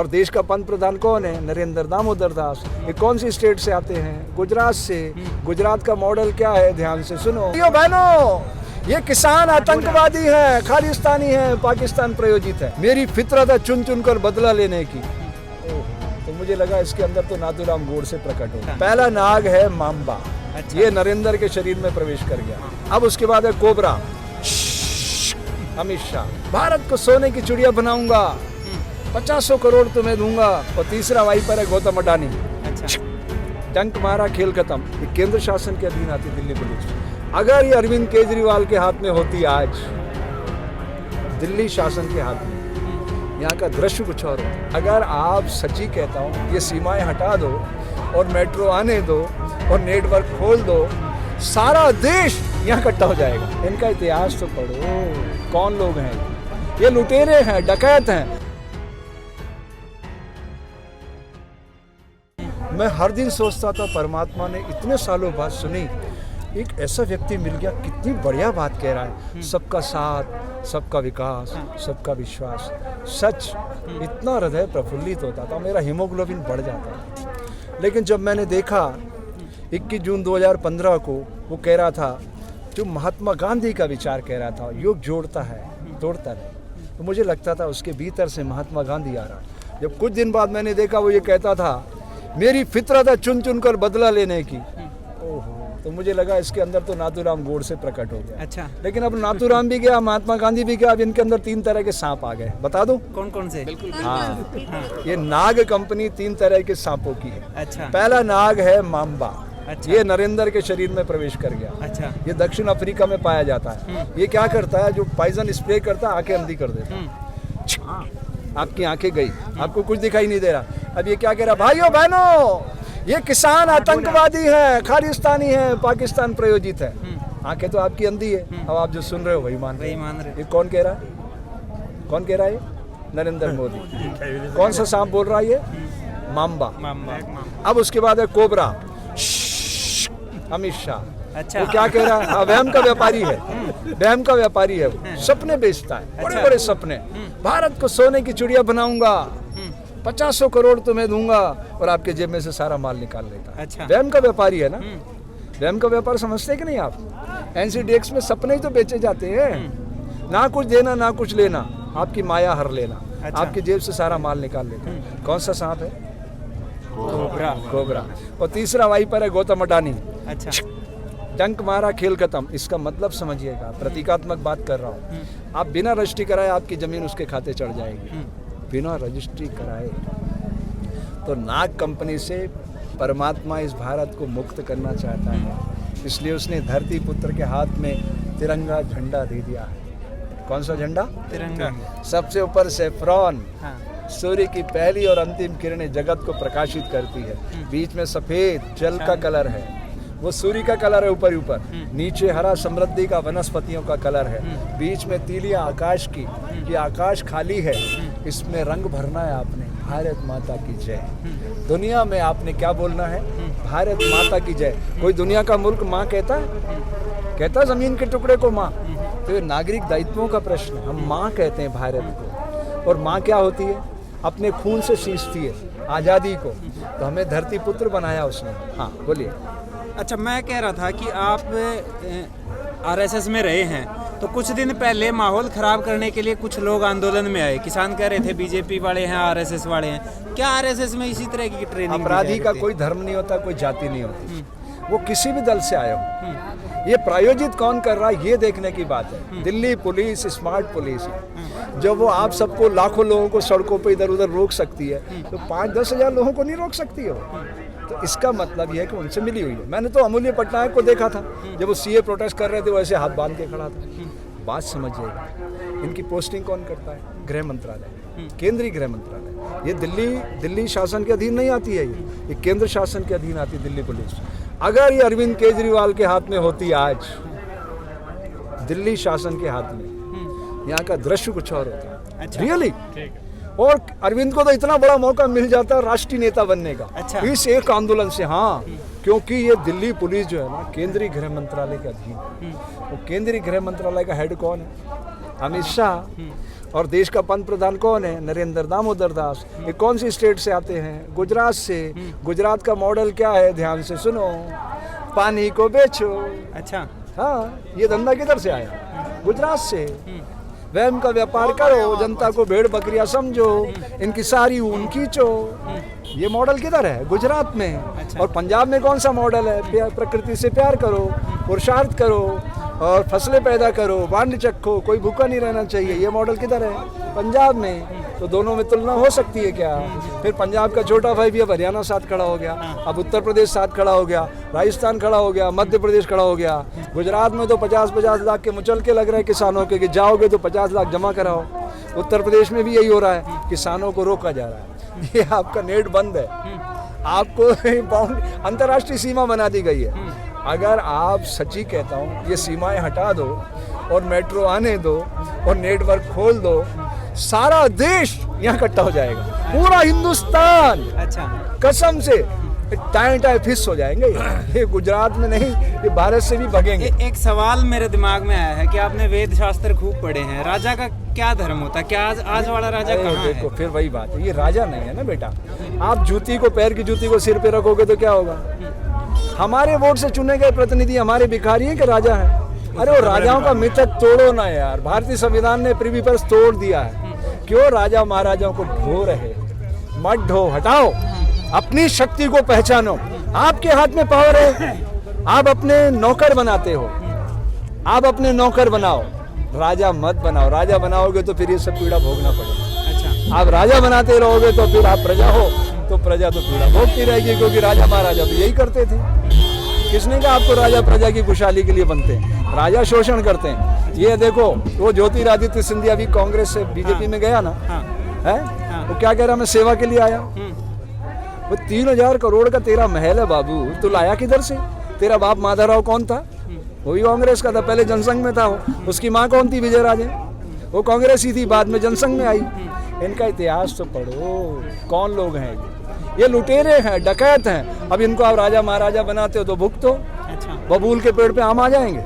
और देश का पंत प्रधान कौन है? नरेंद्र दामोदर दास। ये कौन सी स्टेट से आते हैं? गुजरात से। गुजरात का मॉडल क्या है? ध्यान से सुनो भाइयों बहनों, ये किसान आतंकवादी है, खालिस्तानी है, पाकिस्तान प्रायोजित है। मेरी फितरत है चुन चुन कर बदला लेने की। तो मुझे लगा इसके अंदर तो नाथूराम गोडसे प्रकट हो। पहला नाग है माम्बा, ये नरेंद्र के शरीर में प्रवेश कर गया। अब उसके बाद है कोबरा, अमित शाह। भारत को सोने की चिड़िया बनाऊंगा, 50 करोड़ तुम्हें दूंगा। और तीसरा वाइपर है गौतम अडानी। डंक मारा, खेल खत्म। ये केंद्र शासन के अधीन आती दिल्ली पुलिस। अगर ये अरविंद केजरीवाल के हाथ में होती आज, दिल्ली शासन के हाथ में, यहाँ का दृश्य कुछ और होता। अगर आप सच्ची कहता हूँ, ये सीमाएं हटा दो और मेट्रो आने दो और नेटवर्क खोल दो, सारा देश यहाँ इकट्ठा हो जाएगा। इनका इतिहास तो पढ़ो, कौन लोग हैं ये? लुटेरे हैं, डकैत हैं। मैं हर दिन सोचता था परमात्मा ने इतने सालों बाद सुनी, एक ऐसा व्यक्ति मिल गया, कितनी बढ़िया बात कह रहा है। सबका साथ, सबका विकास, सबका विश्वास। सच, इतना हृदय प्रफुल्लित होता था, मेरा हीमोग्लोबिन बढ़ जाता था। लेकिन जब मैंने देखा 21 जून 2015 को वो कह रहा था, जो महात्मा गांधी का विचार कह रहा था, योग जोड़ता है, तोड़ता नहीं, तो मुझे लगता था उसके भीतर से महात्मा गांधी आ रहा। जब कुछ दिन बाद मैंने देखा वो ये कहता था, मेरी फितरत है चुन चुन कर बदला लेने की। ओहो, तो मुझे लगा इसके अंदर तो नाथूराम गोडसे प्रकट हो गया। अच्छा, लेकिन अब नाथूराम भी गया, महात्मा गांधी भी गया, अब इनके अंदर 3 तरह के सांप आ गए। बता दूं कौन कौन से? बिल्कुल। हाँ, ये नाग कंपनी 3 तरह के सांपों की है। अच्छा। पहला नाग है माम्बा। अच्छा। ये नरेंद्र के शरीर में प्रवेश कर गया। अच्छा। ये दक्षिण अफ्रीका में पाया जाता है। ये क्या करता है? जो पॉइजन स्प्रे करता है, आंखें अंधी कर देता है। आपकी आंखें गई, आपको कुछ दिखाई नहीं दे रहा। अब ये क्या कह रहा? भाइयों बहनों, ये किसान आतंकवादी है, खालिस्तानी है, पाकिस्तान प्रायोजित है। आंखें तो आपकी अंधी है। अब आप जो सुन रहे हो वही मान रहे हो। ये कौन कह रहा है? कौन कह रहा है? नरेंद्र मोदी। कौन सा सांप बोल रहा है? ये माम्बा। अब उसके बाद है कोबरा, अमित शाह। अच्छा। वो क्या कह रहा है? वहम का व्यापारी है, वहम का व्यापारी है वो। सपने बेचता है, बड़े बड़े सपने। भारत को सोने की चिड़िया बनाऊंगा, 50 करोड़ तुम्हें दूंगा, और आपके जेब में से सारा माल निकाल लेता है। अच्छा। वहम का व्यापारी है ना। वहम का व्यापार समझते कि नहीं आप? NCDX में सपने ही तो बेचे जाते हैं। ना कुछ देना ना कुछ लेना, आपकी माया हर लेना। अच्छा। आपकी जेब से सारा माल निकाल लेता है। कौन सा सांप है? कोबरा। और तीसरा वाइपर है गौतम अडानी। अच्छा। डंक मारा, खेल खत्म। इसका मतलब समझिएगा, प्रतीकात्मक बात कर रहा हूँ। आप बिना रजिस्ट्री कराए आपकी जमीन उसके खाते चढ़ जाएगी। बिना रजिस्ट्री कराए। तो नाग कंपनी से परमात्मा इस भारत को मुक्त करना चाहता है, इसलिए उसने धरती पुत्र के हाथ में तिरंगा झंडा दे दिया है। कौन सा झंडा? तिरंगा। सबसे ऊपर सेफ्रॉन, हाँ। सूर्य की पहली और अंतिम किरणें जगत को प्रकाशित करती है। बीच में सफेद जल का कलर है, वो सूर्य का कलर है ऊपर ऊपर। नीचे हरा समृद्धि का वनस्पतियों का कलर है। बीच में तीलियां आकाश की, ये आकाश खाली है, इसमें रंग भरना है आपने। भारत माता की जय। दुनिया में आपने क्या बोलना है? भारत माता की जय। कोई दुनिया का मुल्क माँ कहता है? कहता जमीन के टुकड़े को माँ? तो ये नागरिक दायित्वों का प्रश्न है। हम माँ कहते हैं भारत को, और माँ क्या होती है? अपने खून से सींचती है आज़ादी को। तो हमें धरती पुत्र बनाया उसने। हाँ बोलिए। अच्छा, मैं कह रहा था कि आप RSS में रहे हैं, तो कुछ दिन पहले माहौल खराब करने के लिए कुछ लोग आंदोलन में आए। किसान कह रहे थे BJP वाले हैं, RSS वाले हैं। क्या RSS में इसी तरह की ट्रेनिंग? अपराधी का कोई धर्म नहीं होता, कोई जाति नहीं होती। वो किसी भी दल से आया हो। ये प्रायोजित कौन कर रहा है, ये देखने की बात है। दिल्ली पुलिस स्मार्ट पुलिस है। जब वो आप सबको, लाखों लोगों को सड़कों पे इधर उधर रोक सकती है, तो 5-10 हजार लोगों को नहीं रोक सकती है वो। तो इसका मतलब यह है कि उनसे मिली हुई है। मैंने तो अमूल्य पटनायक को देखा था, जब वो CA प्रोटेस्ट कर रहे थे, वैसे हाथ बांध के खड़ा था। बात समझिएगा, इनकी पोस्टिंग कौन करता है? गृह मंत्रालय, केंद्रीय गृह मंत्रालय। ये दिल्ली शासन के अधीन नहीं आती है, ये केंद्र शासन के अधीन आती है दिल्ली पुलिस। अगर ये अरविंद केजरीवाल के हाथ में होती आज, दिल्ली शासन के हाथ में, यहाँ का दृश्य कुछ और होता। अच्छा। रियली। और अरविंद को तो इतना बड़ा मौका मिल जाता है राष्ट्रीय नेता बनने का। अच्छा। इस एक आंदोलन से। हाँ, क्योंकि ये दिल्ली पुलिस जो है ना, केंद्रीय गृह मंत्रालय के अधीन। वो केंद्रीय गृह मंत्रालय का हेड कौन है? अमित शाह। और देश का पंत प्रधान कौन है? नरेंद्र दामोदर दास। ये कौन सी स्टेट से आते हैं? गुजरात से। गुजरात का मॉडल क्या है? ध्यान से सुनो, पानी को बेचो। अच्छा। हाँ, ये धंधा किधर से आया? गुजरात से। वहम का व्यापार करो, जनता को भेड़ बकरियां समझो, इनकी सारी ऊन खींचो। ये मॉडल किधर है? गुजरात में। अच्छा। और पंजाब में कौन सा मॉडल है? प्रकृति से प्यार करो, पुरुषार्थ करो और फसलें पैदा करो, बांड चखो, कोई भूखा नहीं रहना चाहिए। ये मॉडल किधर है? पंजाब में। तो दोनों में तुलना हो सकती है क्या? फिर पंजाब का छोटा भाई भी अब हरियाणा साथ खड़ा हो गया, अब उत्तर प्रदेश साथ खड़ा हो गया, राजस्थान खड़ा हो गया, मध्य प्रदेश खड़ा हो गया। गुजरात में तो 50-50 लाख के मुचलके लग रहे हैं किसानों के कि जाओगे तो 50 लाख जमा कराओ। उत्तर प्रदेश में भी यही हो रहा है, किसानों को रोका जा रहा है। ये आपका नेट बंद है, आपको अंतर्राष्ट्रीय सीमा बना दी गई है। अगर आप सच्ची कहता हूँ ये सीमाएं हटा दो और मेट्रो आने दो और नेटवर्क खोल दो, सारा देश यहाँ इकट्ठा हो जाएगा, पूरा हिंदुस्तान। अच्छा। कसम से टाइम फिस हो जाएंगे। ये गुजरात में नहीं, ये भारत से भी भगेंगे। एक सवाल मेरे दिमाग में आया है कि आपने वेद शास्त्र खूब पढ़े हैं, राजा का क्या धर्म होता है? क्या आज वाला राजा कहाँ है? देखो फिर वही बात है, ये राजा नहीं है ना बेटा। आप जूती को, पैर की जूती को सिर पे रखोगे तो क्या होगा? हमारे वोट से चुने गए प्रतिनिधि हमारे भिखारी हैं कि राजा है? अरे वो राजाओं का मिथक तोड़ो ना यार। भारतीय संविधान ने प्रिवी पर्स तोड़ दिया है। क्यों राजा महाराजाओं को ढो रहे? मत ढो, हटाओ। अपनी शक्ति को पहचानो। आपके हाथ में पावर है, आप अपने नौकर बनाते हो, आप अपने नौकर बनाओ, राजा मत बनाओ। राजा बनाओगे तो फिर ये सब पीड़ा भोगना पड़ेगा। अच्छा। आप राजा बनाते रहोगे तो फिर आप प्रजा हो, तो प्रजा तो पीड़ा भोगती रहेगी, क्योंकि राजा महाराजा तो यही करते थे। किसने कहा आपको राजा प्रजा की खुशहाली के लिए बनते हैं? राजा शोषण करते हैं। ये देखो, वो ज्योतिरादित्य सिंधिया भी कांग्रेस से बीजेपी में गया ना, है? वो क्या कह रहा, मैं सेवा के लिए आया। वो 3000 करोड़ का तेरा महल है बाबू, तू लाया किधर से? तेरा बाप माधवराव कौन था? वो भी कांग्रेस का था, पहले जनसंघ में था वो। उसकी माँ कौन थी? विजय राजे। वो कांग्रेस ही थी, बाद में जनसंघ में आई। इनका इतिहास तो पढ़ो, कौन लोग हैं ये लुटेरे हैं, डकैत हैं। अब इनको आप राजा महाराजा बनाते हो तो भुगतो। अच्छा। बबूल के पेड़ पे आम आ जाएंगे।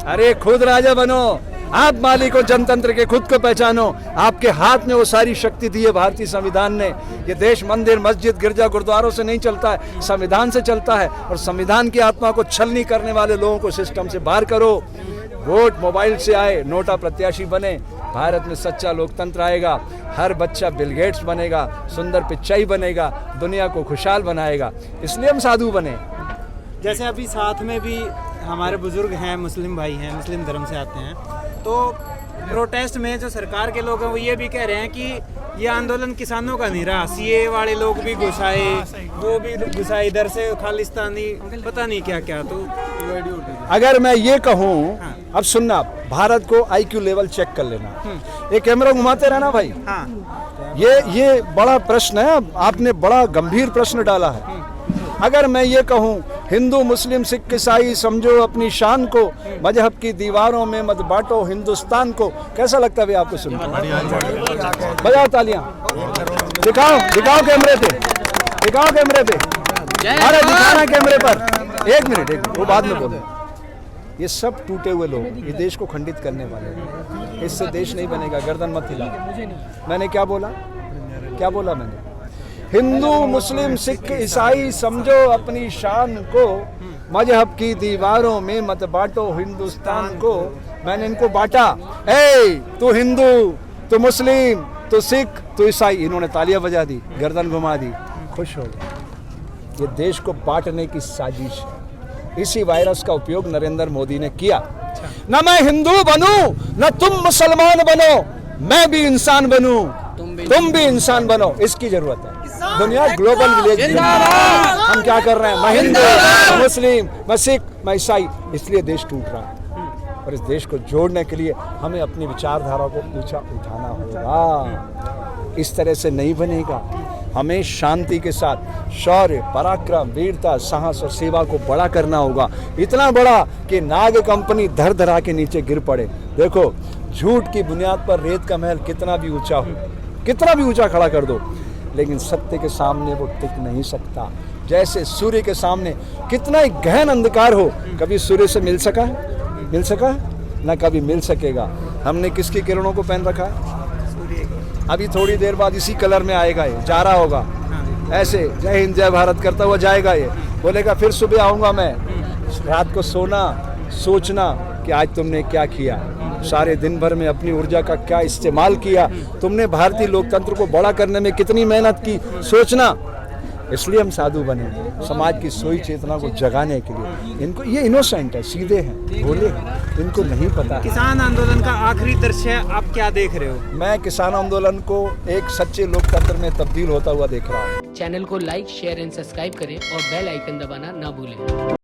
अरे खुद राजा बनो, आप मालिक हो जनतंत्र के, खुद को पहचानो। आपके हाथ में वो सारी शक्ति दी है भारतीय संविधान ने। ये देश मंदिर, मस्जिद, गिरजा, गुरुद्वारों से नहीं चलता है, संविधान से चलता है। और संविधान की आत्मा को छलनी करने वाले लोगों को सिस्टम से बाहर करो। वोट मोबाइल से आए, नोटा प्रत्याशी बने, भारत में सच्चा लोकतंत्र आएगा। हर बच्चा बिल गेट्स बनेगा, सुंदर पिचाई बनेगा, दुनिया को खुशहाल बनाएगा। इसलिए हम साधु बने। जैसे अभी साथ में भी हमारे बुजुर्ग हैं, मुस्लिम भाई हैं, मुस्लिम धर्म से आते हैं, तो प्रोटेस्ट में जो सरकार के लोग हैं वो ये भी कह रहे हैं कि ये आंदोलन किसानों का नहीं रहा, सीए वाले लोग भी घुसाए, वो भी घुसाए, इधर से खालिस्तानी पता नहीं क्या क्या। तो अगर मैं ये कहूँ, अब सुनना, भारत को आईक्यू लेवल चेक कर लेना। ये कैमरा घुमाते रहना भाई। हाँ। ये बड़ा प्रश्न है, आपने बड़ा गंभीर प्रश्न डाला है। अगर मैं ये कहूँ, हिंदू मुस्लिम सिख ईसाई समझो अपनी शान को, मजहब की दीवारों में मत बांटो हिंदुस्तान को, कैसा लगता है भाई आपको सुनकर? बजाओ तालियां, दिखाओ दिखाओ कैमरे पे, दिखाओ कैमरे पे, अरे दिखाना कैमरे पर। एक मिनट, वो बाद में बोलो। ये सब टूटे हुए लोग ये देश को खंडित करने वाले हैं। इससे देश नहीं बनेगा, गर्दन मत हिलाओ। मैंने क्या बोला? क्या बोला मैंने? हिंदू मुस्लिम सिख ईसाई समझो अपनी शान को, मजहब की दीवारों में मत बांटो हिंदुस्तान को। मैंने इनको बांटा, ए तू हिंदू, तू मुस्लिम, तू सिख, तू ईसाई। इन्होंने तालियां बजा दी, गर्दन घुमा दी, खुश हो गए। ये देश को बांटने की साजिश है। इसी वायरस का उपयोग नरेंद्र मोदी ने किया। न मैं हिंदू बनूं, न तुम मुसलमान बनो, मैं भी इंसान बनूं, तुम भी इंसान बनो। इसकी जरूरत है। दुनिया ग्लोबल विलेज। हम क्या कर रहे हैं? मैं हिंदू, मैं मुस्लिम, मैं सिख, मैं ईसाई। इसलिए देश टूट रहा है। और इस देश को जोड़ने के लिए हमें अपनी विचारधारा को ऊंचा उठाना होगा। इस तरह से नहीं बनेगा। हमें शांति के साथ शौर्य, पराक्रम, वीरता, साहस और सेवा को बड़ा करना होगा। इतना बड़ा कि नाग कंपनी धर धरा के नीचे गिर पड़े। देखो, झूठ की बुनियाद पर रेत का महल कितना भी ऊंचा हो, कितना भी ऊंचा खड़ा कर दो, लेकिन सत्य के सामने वो टिक नहीं सकता। जैसे सूर्य के सामने कितना ही गहन अंधकार हो, कभी सूर्य से मिल सका है? मिल सका है? ना कभी मिल सकेगा। हमने किसकी किरणों को पहन रखा है? अभी थोड़ी देर बाद इसी कलर में आएगा, ये जा रहा होगा ऐसे, जय हिंद जय भारत करता हुआ जाएगा। ये बोलेगा फिर सुबह आऊँगा मैं। रात को सोना, सोचना कि आज तुमने क्या किया, सारे दिन भर में अपनी ऊर्जा का क्या इस्तेमाल किया, तुमने भारतीय लोकतंत्र को बड़ा करने में कितनी मेहनत की, सोचना। इसलिए हम साधु बने, समाज की सोई चेतना को जगाने के लिए। इनको, ये इनोसेंट है, सीधे हैं, भोले हैं, इनको नहीं पता है। किसान आंदोलन का आखिरी दृश्य आप क्या देख रहे हो? मैं किसान आंदोलन को एक सच्चे लोकतंत्र में तब्दील होता हुआ देख रहा हूँ। चैनल को लाइक, शेयर एंड सब्सक्राइब करें और बेल आइकन दबाना ना भूलें।